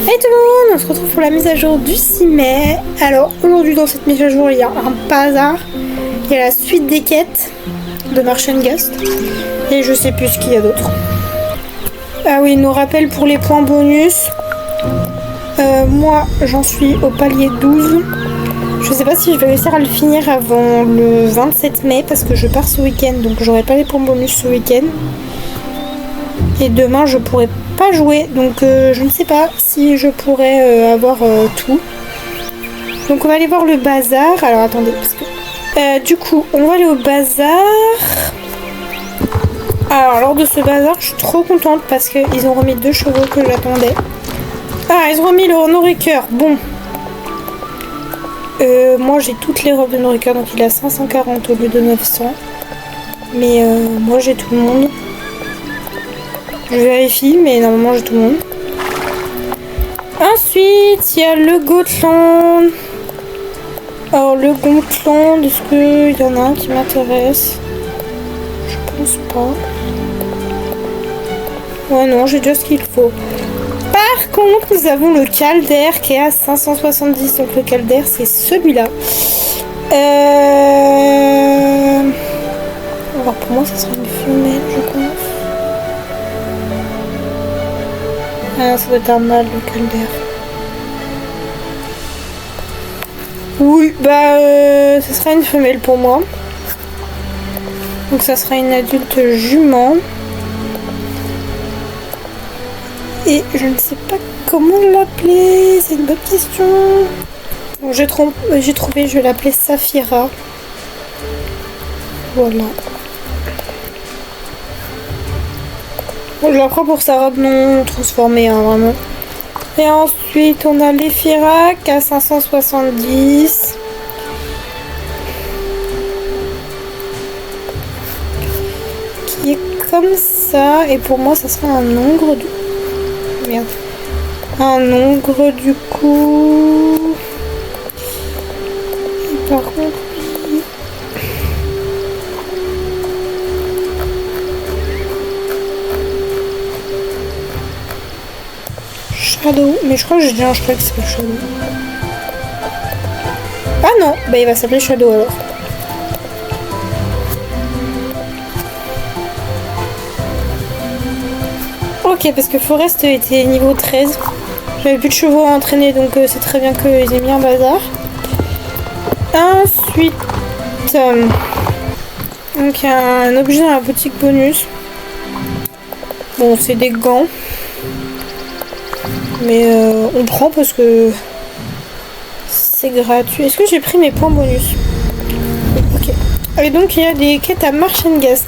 Hey tout le monde, on se retrouve pour la mise à jour du 6 mai. Alors aujourd'hui dans cette mise à jour il y a un bazar. Il y a la suite des quêtes de Martian Ghost. Et je sais plus ce qu'il y a d'autre. Ah oui, il nous rappelle pour les points bonus. Moi j'en suis au palier 12. Je sais pas si je vais réussir à le finir avant le 27 mai parce que je pars ce week-end. Donc j'aurai pas les points bonus ce week-end. Et demain je pourrai pas jouer, donc je ne sais pas si je pourrais avoir tout. Donc on va aller voir le bazar. Alors attendez, parce que du coup on va aller au bazar. Alors lors de ce bazar je suis trop contente parce qu'ils ont remis 2 chevaux que j'attendais. Ah, ils ont remis le Nourriqueur. Bon, moi j'ai toutes les robes de Nourriqueur, donc il a 540 au lieu de 900. Mais moi j'ai tout le monde. Je vérifie, mais normalement j'ai tout le monde. Ensuite, il y a le Gotland. Alors, le Gotland, est-ce qu'il y en a un qui m'intéresse? Je pense pas. Ouais, non, j'ai déjà ce qu'il faut. Par contre, nous avons le Calder qui est à 570. Donc, le Calder, c'est celui-là. Alors, pour moi, ça sera une femelle, je pense. Ah, ça doit être un mâle, le Calder. Oui, bah, ce sera une femelle pour moi. Donc ça sera une adulte jument. Et je ne sais pas comment l'appeler. C'est une bonne question. Bon, j'ai trouvé, je vais l'appeler Saphira. Voilà. Bon, je la prends pour sa robe non transformée, hein, vraiment. Et ensuite, on a l'Ephirak à 570. Qui est comme ça. Et pour moi, ça sera un ongre du... Merde. Un ongre du coup. Et par contre... Shadow, mais je crois que j'ai déjà un cheval qui s'appelle Shadow. Ah non, bah il va s'appeler Shadow alors. Ok, parce que Forest était niveau 13. J'avais plus de chevaux à entraîner, donc c'est très bien qu'ils aient mis un bazar. Ensuite, donc il y a un objet dans la boutique bonus. Bon, c'est des gants. Mais on prend parce que c'est gratuit. Est-ce que j'ai pris mes points bonus? Ok. Et donc il y a des quêtes à Martian Ghost.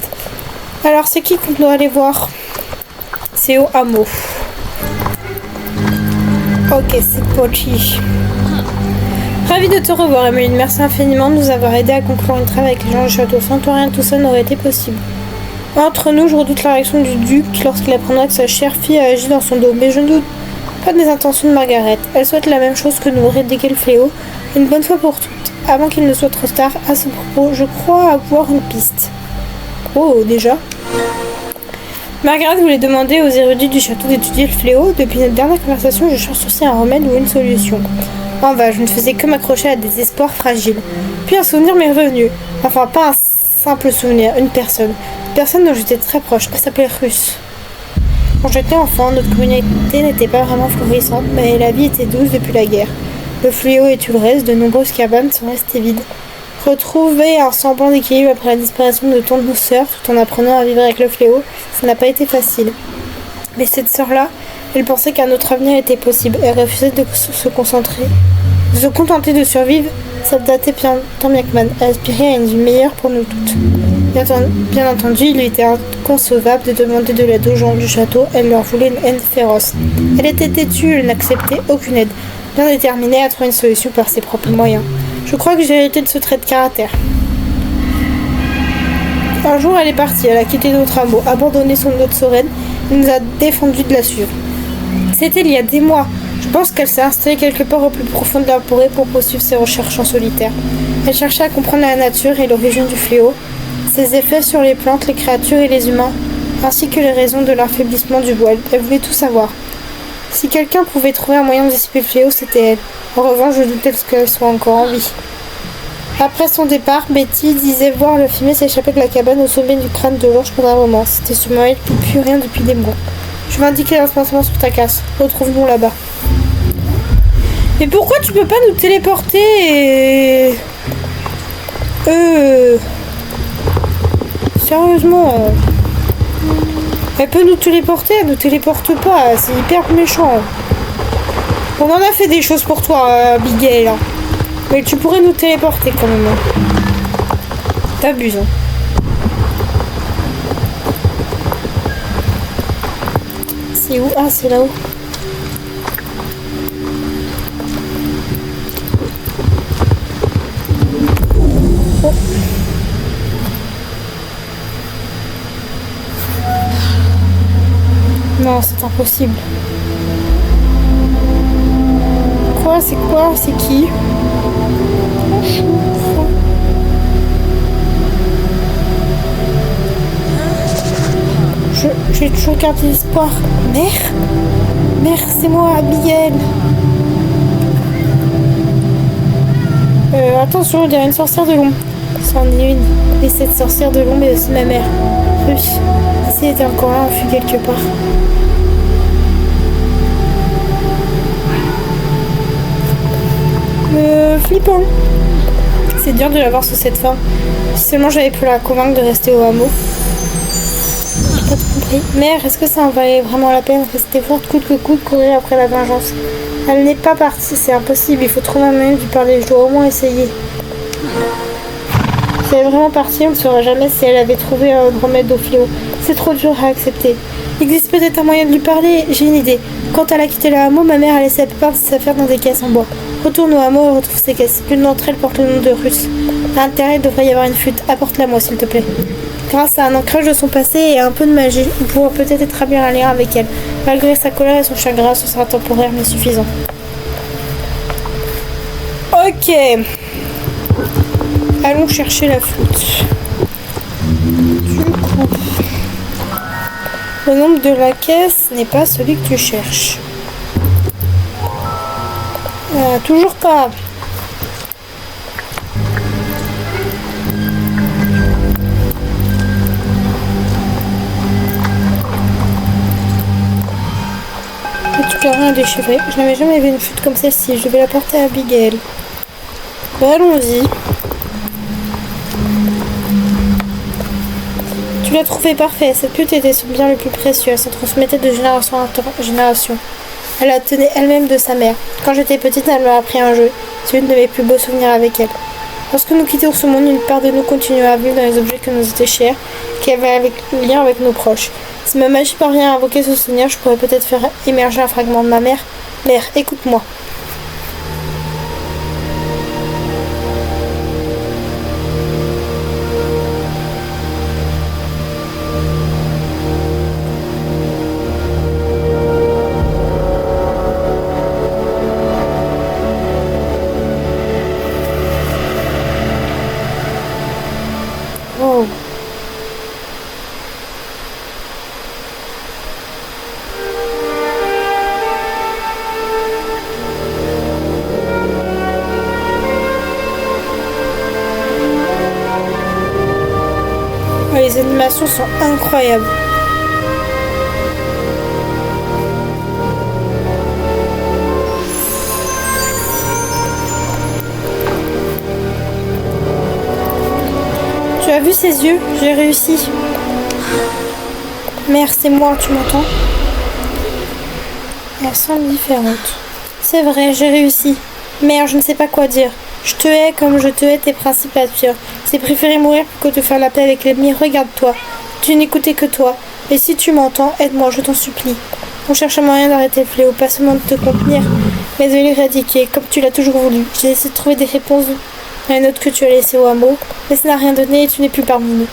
Alors c'est qui qu'on doit aller voir? C'est au hameau. Ok, c'est Pochi. Ravi de te revoir, Emeline. Merci infiniment de nous avoir aidé à conclure une trêve avec les gens du château. Sans toi, rien de tout ça n'aurait été possible. Entre nous, je redoute la réaction du duc lorsqu'il apprendra que sa chère fille a agi dans son dos. Mais je ne doute pas des intentions de Margaret. Elle souhaite la même chose que nous, éradiquer le fléau, une bonne fois pour toutes. Avant qu'il ne soit trop tard, à ce propos, je crois avoir une piste. Oh, déjà. Margaret voulait demander aux érudits du château d'étudier le fléau. Depuis notre dernière conversation, je cherche aussi un remède ou une solution. En vain, je ne faisais que m'accrocher à des espoirs fragiles. Puis un souvenir m'est revenu. Enfin, pas un simple souvenir, une personne. Une personne dont j'étais très proche. Elle s'appelait Ruth. Quand j'étais enfant, notre communauté n'était pas vraiment florissante, mais la vie était douce depuis la guerre. Le fléau et tout le reste, de nombreuses cabanes sont restées vides. Retrouver un semblant d'équilibre après la disparition de tant de nos sœurs, tout en apprenant à vivre avec le fléau, ça n'a pas été facile. Mais cette sœur-là, elle pensait qu'un autre avenir était possible. Elle refusait de se contenter de survivre, s'adapter tant bien que mal. Elle aspirait à une vie meilleure pour nous toutes. Bien entendu, il lui était inconcevable de demander de l'aide aux gens du château. Elle leur voulait une haine féroce. Elle était têtue, elle n'acceptait aucune aide, bien déterminée à trouver une solution par ses propres moyens. Je crois que j'ai hérité de ce trait de caractère. Un jour, elle est partie, elle a quitté notre hameau, abandonné son hôte sereine, et nous a défendu de la suivre. C'était il y a des mois. Je pense qu'elle s'est installée quelque part au plus profond de la forêt pour poursuivre ses recherches en solitaire. Elle cherchait à comprendre la nature et l'origine du fléau, ses effets sur les plantes, les créatures et les humains, ainsi que les raisons de l'affaiblissement du bois. Elle voulait tout savoir. Si quelqu'un pouvait trouver un moyen de dissiper le fléau, c'était elle. En revanche, je doutais qu'elle soit encore en vie. Après son départ, Betty disait voir le fumier s'échapper de la cabane au sommet du crâne de l'orge pendant un moment. C'était sûrement elle qui put rien depuis des mois. Je vais indiquer l'emplacement sur ta casse. Retrouve-nous là-bas. Mais pourquoi tu peux pas nous téléporter Sérieusement. Elle peut nous téléporter, elle nous téléporte pas. C'est hyper méchant. On en a fait des choses pour toi, Abigail. Hein. Mais tu pourrais nous téléporter quand même. T'abuses. Hein. C'est où? Ah, c'est là-haut. Oh. Non, c'est impossible. Quoi? C'est quoi? C'est qui? J'ai toujours gardé l'espoir. Mère? Mère, c'est moi, Abigail. Attention, il y a une sorcière de l'ombre. C'en est une. Et cette sorcière de l'ombre est aussi ma mère. Oui. Si elle était encore là, on fut quelque part. Flippant. C'est dur de la voir sous cette forme. Si seulement j'avais pu la convaincre de rester au hameau. J'ai pas tout compris. Mère, est-ce que ça en valait vraiment la peine? Rester forte coûte que coûte, courir après la vengeance. Elle n'est pas partie, c'est impossible. Il faut trouver un moyen de lui parler. Je dois au moins essayer. Si elle est vraiment partie, on ne saura jamais si elle avait trouvé un remède au fléau. C'est trop dur à accepter. Il existe peut-être un moyen de lui parler. J'ai une idée. Quand elle a quitté le hameau, ma mère a laissé la plupart de ses affaires dans des caisses en bois. Retourne au hameau et retrouve ces caisses. L'une d'entre elles porte le nom de Russe. À l'intérieur, il devrait y avoir une fuite. Apporte-la moi, s'il te plaît. Grâce à un ancrage de son passé et à un peu de magie, on pourra peut-être établir un lien avec elle. Malgré sa colère et son chagrin, ce sera temporaire mais suffisant. Ok. Allons chercher la flûte. Du coup, le nombre de la caisse n'est pas celui que tu cherches. Toujours pas. Tu peux rien déchiffrer. Je n'avais jamais vu une flûte comme celle-ci. Je vais la porter à Abigail. Bah, allons-y. Tu l'as trouvée parfaite. Cette flûte était son bien le plus précieux. Elle se transmettait de génération en génération. Elle la tenait elle-même de sa mère. Quand j'étais petite, elle m'a appris un jeu. C'est une de mes plus beaux souvenirs avec elle. Lorsque nous quittons ce monde, une part de nous continue à vivre dans les objets qui nous étaient chers, qui avaient un lien avec nos proches. Si ma magie parvient à invoquer ce souvenir, je pourrais peut-être faire émerger un fragment de ma mère. Mère, écoute-moi. Oh. Les animations sont incroyables. Tu as vu ses yeux? J'ai réussi. Mère, c'est moi, tu m'entends? Elles sont différentes. C'est vrai, j'ai réussi. Mère, je ne sais pas quoi dire. Je te hais comme je te hais tes principes à tuer. C'est préférer mourir plutôt que de faire la paix avec l'ennemi. Regarde-toi. Tu n'écoutais que toi. Et si tu m'entends, aide-moi, je t'en supplie. On cherche un moyen d'arrêter le fléau, pas seulement de te contenir, mais de l'éradiquer, comme tu l'as toujours voulu. J'ai essayé de trouver des réponses à une note que tu as laissée au hameau, mais ça n'a rien donné et tu n'es plus parmi nous.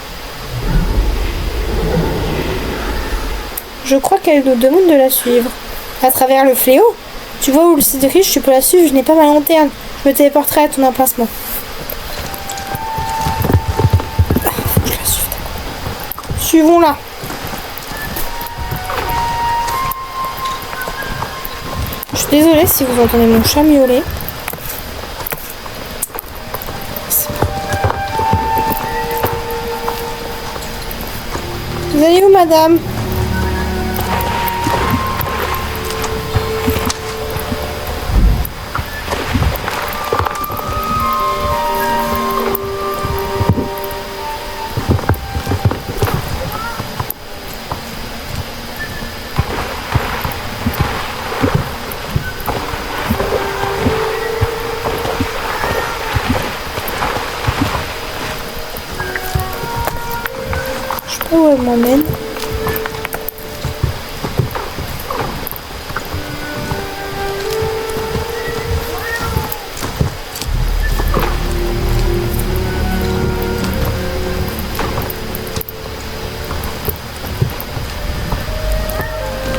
Je crois qu'elle nous demande de la suivre. À travers le fléau? Tu vois où le site riche, tu peux la suivre, je n'ai pas ma lanterne. Je me téléporterai à ton emplacement. Faut que je la suive. Suivons-la. suis désolée si vous entendez mon chat miauler. Vous allez où, madame? Où elle m'emmène?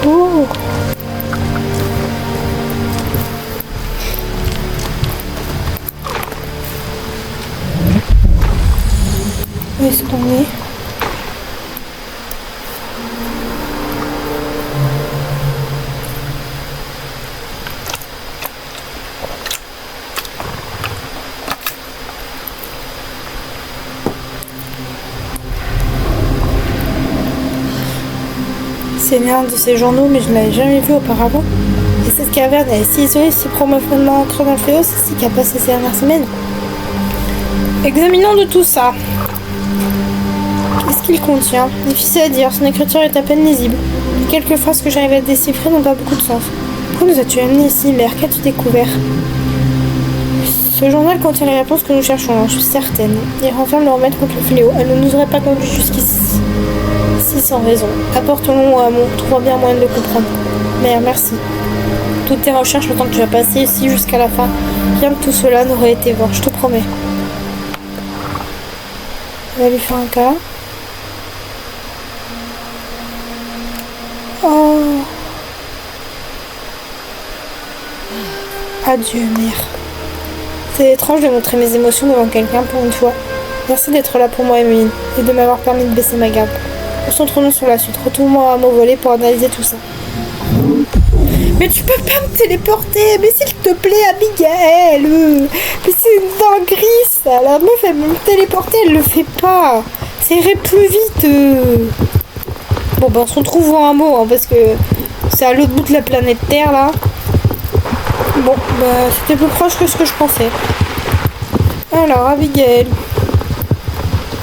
Oh! Où est-ce qu'on est? C'est l'un de ces journaux, mais je ne l'avais jamais vu auparavant. Et cette caverne, elle est si isolée, si profondément ancrée dans le fléau, c'est ce qui a passé ces dernières semaines. Examinons de tout ça. Qu'est-ce qu'il contient? Difficile à dire, son écriture est à peine lisible. Les quelques phrases que j'arrive à déchiffrer n'ont pas beaucoup de sens. Pourquoi nous as-tu amené ici, mère? Qu'as-tu découvert? Ce journal contient les réponses que nous cherchons, je suis certaine. Il renferme le remède contre le fléau. Elle ne nous aurait pas conduit jusqu'ici. Si sans raison. Apportons-le au hameau. Trouvons bien moyen de le comprendre. Mère, merci. Toutes tes recherches, le temps que tu as passé ici jusqu'à la fin, rien de tout cela n'aurait été vain, je te promets. On va lui faire un câlin. Oh. Adieu, mère. C'est étrange de montrer mes émotions devant quelqu'un pour une fois. Merci d'être là pour moi, Emeline, et de m'avoir permis de baisser ma garde. Concentrons-nous sur la suite. Retourne-moi à mon volet pour analyser tout ça. Mais tu peux pas me téléporter. Mais s'il te plaît, Abigail. Mais c'est une dinguerie, ça. La meuf, elle veut me téléporter, elle le fait pas. Ça irait plus vite. Bon, ben, on se retrouve en un mot, hein, parce que c'est à l'autre bout de la planète Terre, là. Bon, bah, c'était plus proche que ce que je pensais. Alors, Abigail.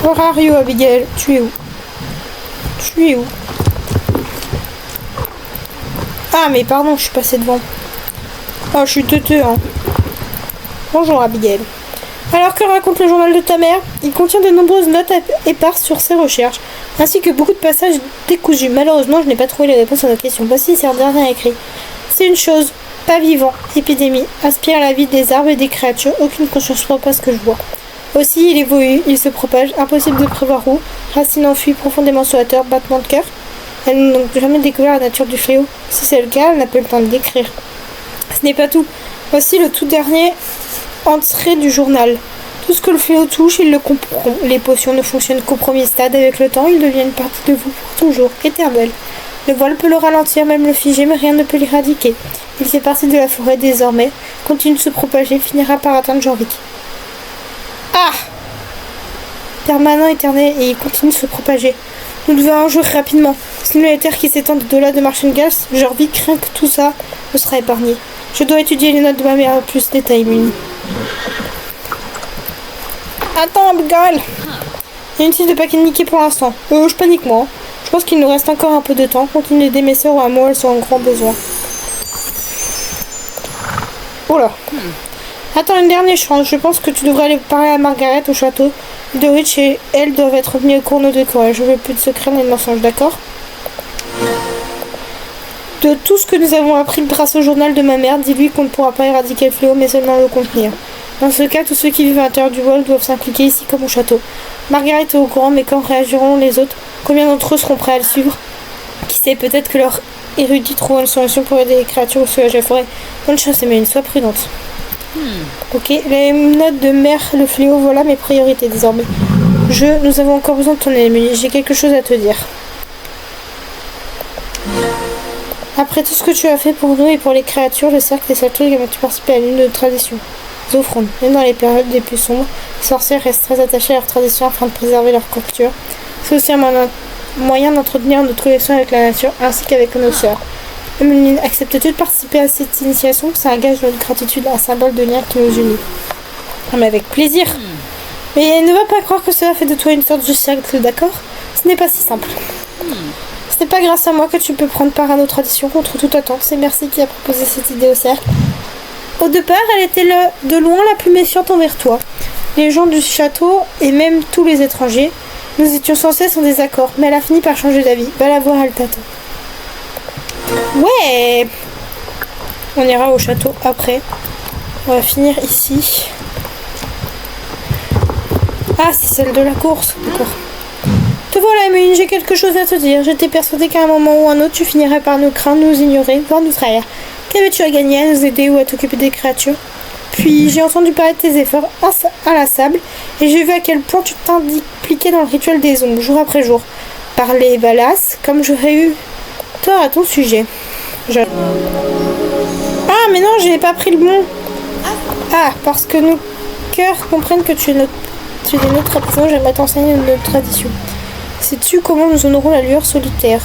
Where are you, Abigail? Tu es où? Tu es où? Ah, mais pardon, je suis passée devant. Oh, je suis teuteux, hein. Bonjour, Abigail. Alors, que raconte le journal de ta mère? Il contient de nombreuses notes éparses sur ses recherches, ainsi que beaucoup de passages décousus. Malheureusement, je n'ai pas trouvé les réponses à nos questions. Voici ces derniers écrits. C'est une chose, pas vivant, épidémie, aspire à la vie des arbres et des créatures, aucune conscience pas ce que je vois. Aussi, il évolue, il se propage, impossible de prévoir où, racines enfuies profondément sur la terre, battement de cœur. Elle n'a donc jamais découvert la nature du fléau. Si c'est le cas, elle n'a pas eu le temps de l'écrire. Ce n'est pas tout. Voici le tout dernier entrée du journal. Tout ce que le fléau touche, il le comprend. Les potions ne fonctionnent qu'au premier stade. Avec le temps, il devient une partie de vous pour toujours, éternel. Le voile peut le ralentir, même le figer, mais rien ne peut l'éradiquer. Il fait partie de la forêt désormais, continue de se propager, finira par atteindre Jorvik. Ah! Permanent, éternel, et il continue de se propager. Nous devons en jouer rapidement. Sinon la terre qui s'étend au-delà de Marchengas, Jorvik craint que tout ça ne sera épargné. Je dois étudier les notes de ma mère en plus détail, Muni. Attends, Abigail! Inutile de paniquer pour l'instant. Je panique moi. Je pense qu'il nous reste encore un peu de temps. Continue d'aider mes soeurs ou à moi, elles sont en grand besoin. Oh là. Attends, une dernière chance. Je pense que tu devrais aller parler à Margaret au château. Dorich et elle doivent être mis au courant de quoi. Je veux plus de secrets ni de mensonges, d'accord? De tout ce que nous avons appris grâce au journal de ma mère, dis-lui qu'on ne pourra pas éradiquer le fléau, mais seulement le contenir. Dans ce cas, tous ceux qui vivent à l'intérieur du voile doivent s'impliquer ici comme au château. Margaret est au courant, mais quand réagiront les autres? Combien d'entre eux seront prêts à le suivre? Qui sait, peut-être que leur érudit trouveront une solution pour aider les créatures au soulager la forêt. Bonne chance, Emeline, sois prudente. Ok, les notes de mère, le fléau, voilà mes priorités désormais. Nous avons encore besoin de ton Emeline, j'ai quelque chose à te dire. Après Après tout ce que tu as fait pour nous et pour les créatures, le cercle des Saltos a participé à l'une de nos traditions. Les offrandes. Même dans les périodes les plus sombres, les sorciers restent très attachés à leur tradition afin de préserver leur culture. C'est aussi un moyen d'entretenir notre connexion avec la nature ainsi qu'avec nos sœurs. Emeline, acceptes-tu de participer à cette initiation? C'est un gage de notre gratitude, un symbole de lien qui nous unit. Ah, mais avec plaisir. Mais ne va pas croire que cela fait de toi une sorte de cercle, d'accord? Ce n'est pas si simple. Ce n'est pas grâce à moi que tu peux prendre part à nos traditions contre toute attente. C'est Merci qui a proposé cette idée au cercle. Au départ, elle était de loin la plus méfiante envers toi. Les gens du château et même tous les étrangers, nous étions sans cesse en désaccord, mais elle a fini par changer d'avis. Va la voir, elle t'attend. Ouais! On ira au château après. On va finir ici. Ah, c'est celle de la course. D'accord. Te voilà, Emeline, j'ai quelque chose à te dire. J'étais persuadée qu'à un moment ou un autre, tu finirais par nous craindre, nous ignorer, voire nous trahir. Qu'avais-tu à gagner, à nous aider ou à t'occuper des créatures? Puis j'ai entendu parler de tes efforts inlassables et j'ai vu à quel point tu t'impliquais dans le rituel des ombres, jour après jour. Par les Valas, comme j'aurais eu tort à ton sujet. Ah, mais non, je n'ai pas pris le bon. Ah, parce que nos cœurs comprennent que tu es notre tradition, j'aimerais t'enseigner notre tradition. Sais-tu comment nous honorons la lueur solitaire?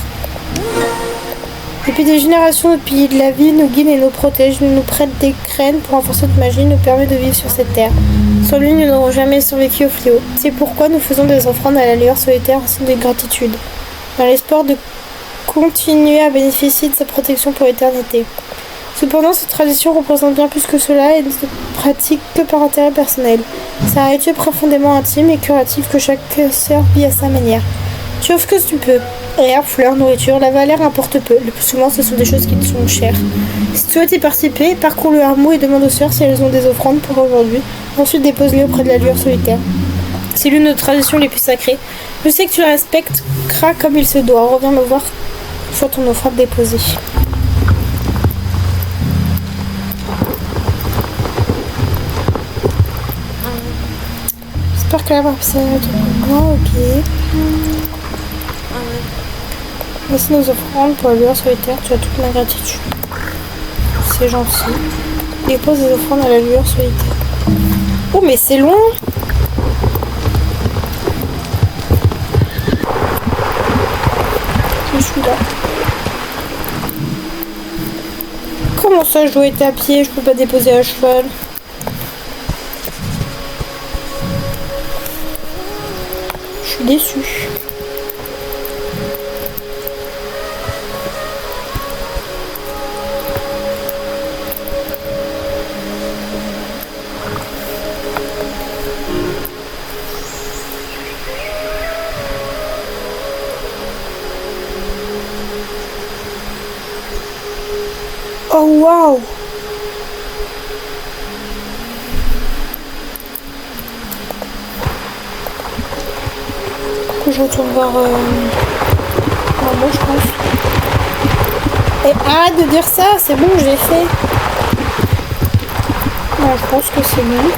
Depuis des générations, notre pilier de la vie nous guide et nous protège, nous prête des graines pour renforcer notre magie, nous permet de vivre sur cette terre. Sans lui, nous n'aurons jamais survécu au fléau. C'est pourquoi nous faisons des offrandes à la lueur solitaire en signe de gratitude, dans l'espoir de continuer à bénéficier de sa protection pour l'éternité. Cependant, cette tradition représente bien plus que cela et ne se pratique que par intérêt personnel. C'est un rituel profondément intime et curatif que chaque sœur vit à sa manière. Tu offres que tu peux. Herbe, fleurs, nourriture, la valeur importe peu. Le plus souvent, ce sont des choses qui te sont chères. Si tu souhaites y participer, parcours le hameau et demande aux sœurs si elles ont des offrandes pour aujourd'hui. Ensuite, dépose-les auprès de la lueur solitaire. C'est l'une de nos traditions les plus sacrées. Je sais que tu la respecteras comme il se doit. Reviens me voir une fois ton offrande déposée. J'espère que la barbe c'est ok. Voici nos offrandes pour la lueur solitaire, tu as toute ma gratitude. C'est gentil. Dépose des offrandes à la lueur solitaire. Oh, mais c'est loin! Je suis là. Comment ça, je dois être à pied? Je peux pas déposer à cheval. Je suis déçue. Oh waouh! Que je retourne voir maman, je pense. Et arrête de dire ça, c'est bon, je l'ai fait. Non, je pense que c'est bon.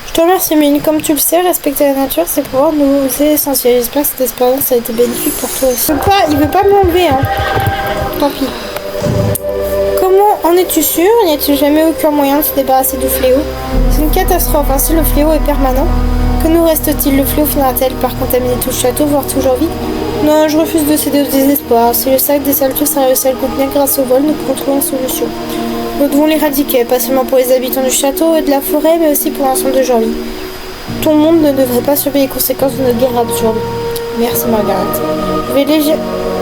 Je te remercie, mais comme tu le sais, respecter la nature, c'est pouvoir nous c'est essentiel. J'espère que cette expérience a été bénéfique pour toi aussi. Il veut pas m'enlever, hein. Tant pis. Comment en es-tu sûr? N'y a-t-il jamais aucun moyen de se débarrasser du fléau? C'est une catastrophe, ainsi le fléau est permanent. Que nous reste-t-il? Le fléau finira-t-elle par contaminer tout le château, voire tout Jorvik? Non, je refuse de céder au désespoir. Si le sac des Saltos a réussi à le contenir grâce au vol, nous pourrons trouver une solution. Nous devons l'éradiquer, pas seulement pour les habitants du château et de la forêt, mais aussi pour l'ensemble de Jorvik. Ton monde ne devrait pas subir les conséquences de notre guerre absurde. Merci, Margaret. Je vais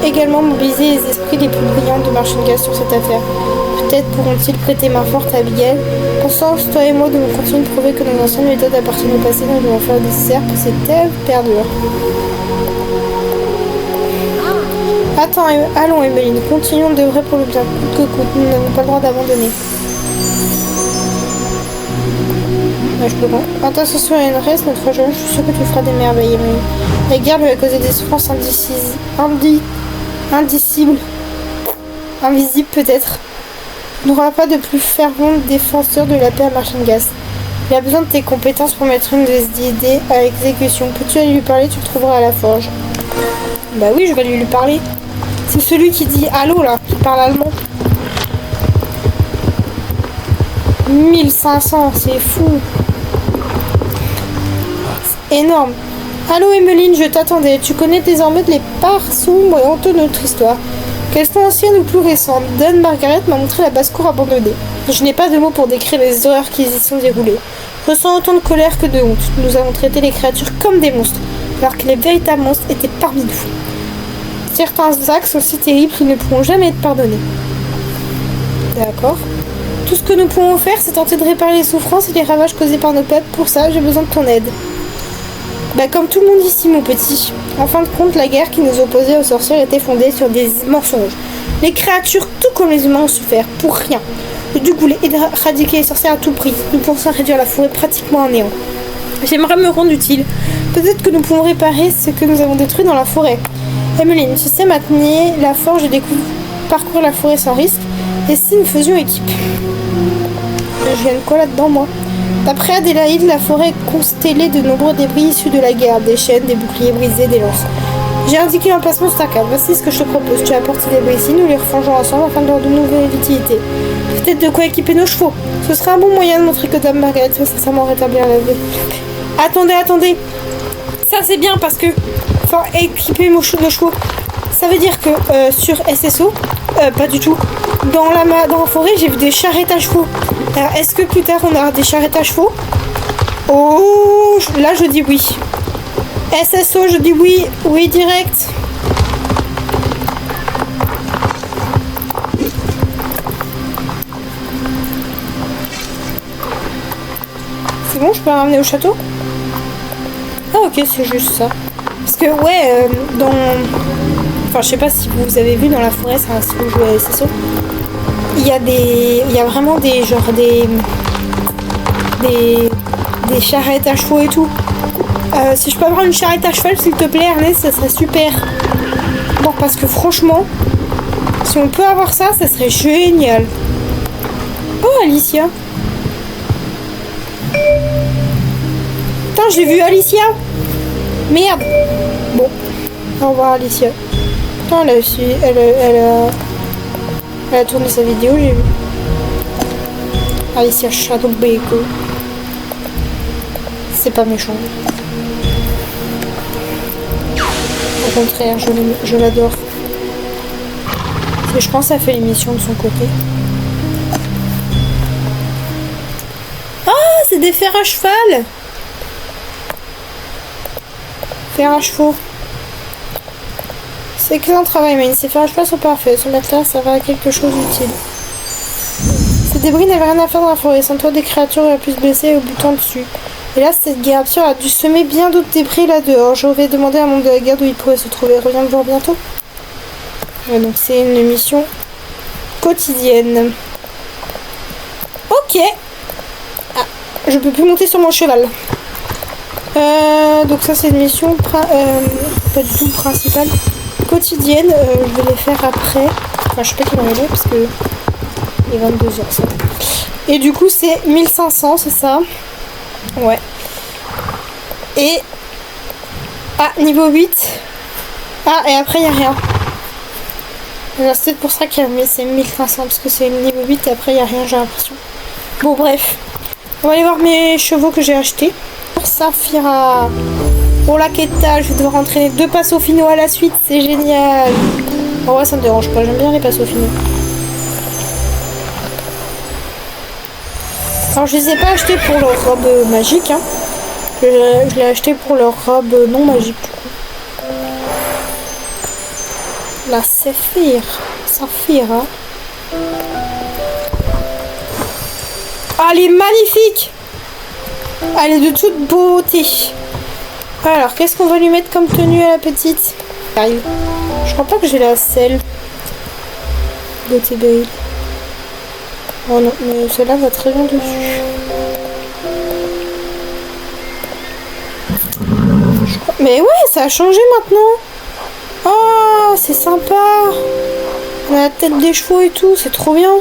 également mobiliser les esprits les plus brillants de Marchingal sur cette affaire. Peut-être pourront-ils prêter main forte à Abigail. Constance, toi et moi devons continuer de prouver que nos anciennes méthodes appartiennent au passé. Nous devons faire le nécessaire pour que cette terre perdure. Attends, allons, Emeline. Continuons d'œuvrer pour le bien coûte que coûte. Nous n'avons pas le droit d'abandonner. Je peux pas. Quand ta sensation est une reste, notre jeune, je suis sûre que tu feras des merveilles, Emeline. La guerre lui a causé des souffrances indicibles. Invisibles peut-être. N'aura pas de plus fervent défenseur de la paix à Marchingas. Il a besoin de tes compétences pour mettre une des idées à exécution. Peux-tu aller lui parler? Tu le trouveras à la forge. Bah oui, je vais lui parler. C'est celui qui dit allô là, qui parle allemand. 1500, c'est fou. C'est énorme. Allô Emmeline, je t'attendais. Tu connais désormais les parts sombres et honteuses de notre histoire. Qu'elles sont anciennes ou plus récentes, Dame Margaret m'a montré la basse-cour abandonnée. Je n'ai pas de mots pour décrire les horreurs qui y sont déroulées. Je ressens autant de colère que de honte. Nous avons traité les créatures comme des monstres, alors que les véritables monstres étaient parmi nous. Certains actes sont si terribles qu'ils ne pourront jamais être pardonnés. D'accord. Tout ce que nous pouvons faire, c'est tenter de réparer les souffrances et les ravages causés par nos peuples. Pour ça, j'ai besoin de ton aide. Bah, comme tout le monde ici, mon petit. En fin de compte, la guerre qui nous opposait aux sorcières était fondée sur des mensonges. Les créatures, tout comme les humains, ont souffert, pour rien. Le but voulait éradiquer les sorcières à tout prix. Nous pensons réduire la forêt pratiquement à néant. J'aimerais me rendre utile. Peut-être que nous pouvons réparer ce que nous avons détruit dans la forêt. Emmeline, tu sais maintenir la forge et parcourir la forêt sans risque. Et si nous faisions équipe? Je viens de quoi là-dedans, moi? D'après Adélaïde, la forêt est constellée de nombreux débris issus de la guerre, des chaînes, des boucliers brisés, des lances. J'ai indiqué l'emplacement sur ta carte. Voici ce que je te propose. Tu apportes ces débris ici, nous les refangeons ensemble afin de leur donner une nouvelle utilité. Peut-être de quoi équiper nos chevaux. Ce sera un bon moyen de montrer que Dame Margaret veut sincèrement rétablir la vie. Attendez. Ça c'est bien parce que... Enfin, équiper nos chevaux. Ça veut dire que sur SSO, pas du tout. Dans la forêt, j'ai vu des charrettes à chevaux. Alors, est-ce que plus tard, on aura des charrettes à chevaux? Oh, là, je dis oui. SSO, je dis oui. Oui, direct. C'est bon, je peux la ramener au château? Ah, ok, c'est juste ça. Parce que, ouais, dans... Enfin, je sais pas si vous avez vu dans la forêt, c'est un si vous jouez à SSO. Il y a vraiment des charrettes à chevaux et tout. Si je peux avoir une charrette à cheval, s'il te plaît, Ernest, ça serait super. Bon, parce que franchement, si on peut avoir ça, ça serait génial. Oh, Alicia. Putain, j'ai vu Alicia. Merde. Bon, au revoir, Alicia. Putain, elle a tourné sa vidéo, j'ai vu. Alicia Shadowbeko. C'est pas méchant. Au contraire, je l'adore. Je pense qu'elle fait l'émission de son côté. Ah, c'est des fers à cheval. Fers à chevaux. C'est excellent travail, mais ces fers à cheval sont parfaits. Se mettre là, ça va à quelque chose d'utile. Ces débris n'avaient rien à faire dans la forêt. Sans toi, des créatures auraient pu se blesser au butant dessus. Et là, cette guerre absurde a dû semer bien d'autres débris là-dehors. Je vais demander à un membre de la garde où il pourrait se trouver. Reviens me voir bientôt. Ouais, donc c'est une mission quotidienne. Ok. Ah, je peux plus monter sur mon cheval. Donc ça, c'est une mission pas du tout principale. Quotidienne. Je vais les faire après. Enfin, je sais pas quelle heure il est parce que il est 22h ça. Et du coup, c'est 1500, c'est ça? Ouais. Et... Ah, niveau 8. Ah, et après, il n'y a rien. C'est peut-être pour ça qu'il y a... Mais c'est 1500, parce que c'est niveau 8 et après, il n'y a rien, j'ai l'impression. Bon, bref. On va aller voir mes chevaux que j'ai achetés. Pour Saphira. Pour la Keta, je vais devoir entraîner 2 passos finaux à la suite. C'est génial. En vrai, ça me dérange pas. J'aime bien les passos finaux. Alors, je les ai pas achetés pour leur robe magique, hein. Je l'ai acheté pour leur robe non magique, du coup. La Saphira. Ah, elle est magnifique! Elle est de toute beauté. Alors, qu'est-ce qu'on va lui mettre comme tenue à la petite? Je crois pas que j'ai la selle. Beauté Bale. Oh non, mais celle-là va très bien dessus. Mais ouais, ça a changé maintenant. Oh, c'est sympa. On a la tête des chevaux et tout, c'est trop bien.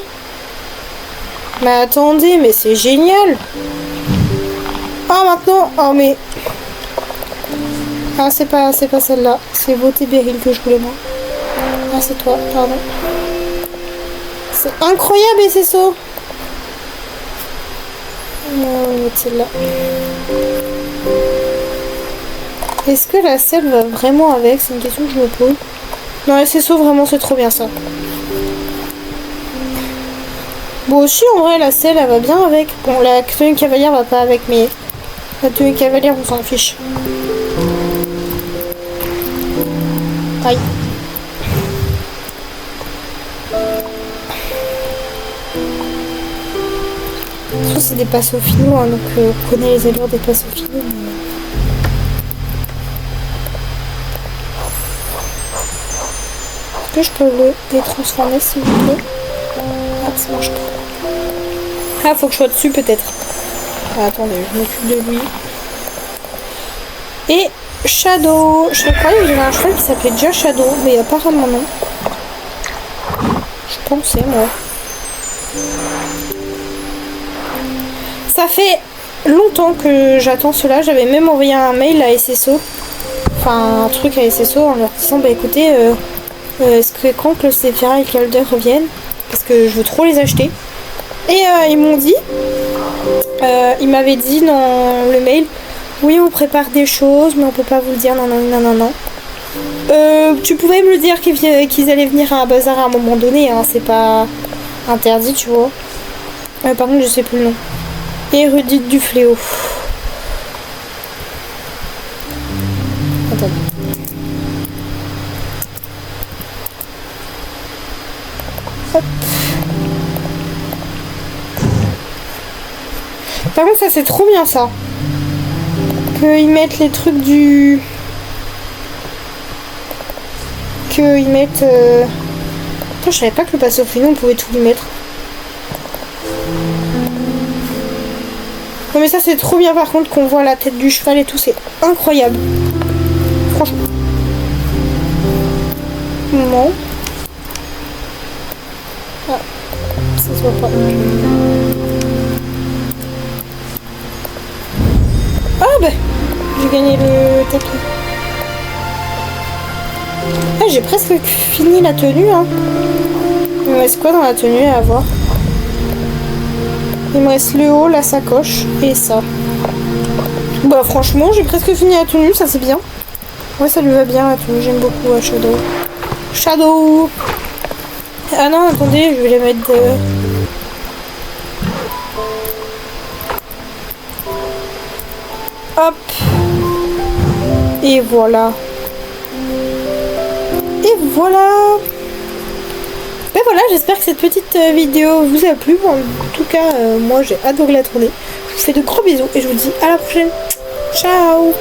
Mais attendez, mais c'est génial. Ah, maintenant. Oh, mais. Ah, c'est pas celle-là. C'est Beauté Beryl que je voulais, moi. Ah, c'est toi, pardon. C'est incroyable, et c'est ça. On va mettre celle-là. Est-ce que la selle va vraiment avec? C'est une question que je me pose. Non, SSO, vraiment, c'est trop bien ça. Bon, aussi, en vrai, la selle, elle va bien avec. Bon, la tenue cavalière va pas avec, mais la tenue cavalière, on s'en fiche. Aïe. Ça, c'est des passos finaux, hein, donc on connaît les allures des passos finaux. Mais... est-ce que je peux le détransformer, s'il vous plaît? Ah, ça marche pas. Ah, faut que je sois dessus, peut-être. Ah, attendez, je m'occupe de lui. Et Shadow. Je croyais que j'avais un cheval qui s'appelait déjà Shadow, mais apparemment non. Je pensais, moi. Ça fait longtemps que j'attends cela. J'avais même envoyé un mail à SSO. Enfin, un truc à SSO en leur disant, bah écoutez, est-ce que quand que le Sephira et le Calder reviennent, parce que je veux trop les acheter. Et ils m'ont dit, ils m'avaient dit dans le mail, oui, on prépare des choses, mais on peut pas vous le dire, non, non, non, non, non. Tu pouvais me le dire qu'ils allaient venir à un bazar à un moment donné, hein, c'est pas interdit, tu vois. Par contre, je sais plus le nom. Érudite du fléau. Attends. Hop. Par contre, ça c'est trop bien ça. Qu'ils mettent les trucs du... qu'ils mettent... Putain, je savais pas que le passo fino on pouvait tout lui mettre. Non mais ça c'est trop bien par contre qu'on voit la tête du cheval et tout, c'est incroyable. Franchement. Non. Ah, ça se voit pas. Ah bah, j'ai gagné le tapis. Ah, j'ai presque fini la tenue, hein. Il me reste quoi dans la tenue à avoir? Il me reste le haut, la sacoche et ça. Bah franchement, j'ai presque fini la tenue, ça c'est bien. Ouais, ça lui va bien la tenue, j'aime beaucoup Shadow. Shadow. Ah non, attendez, je vais les mettre de... Hop. Et voilà. Et voilà. Ben voilà, j'espère que cette petite vidéo vous a plu. Bon, en tout cas, moi j'ai adoré la tourner. Je vous fais de gros bisous et je vous dis à la prochaine. Ciao.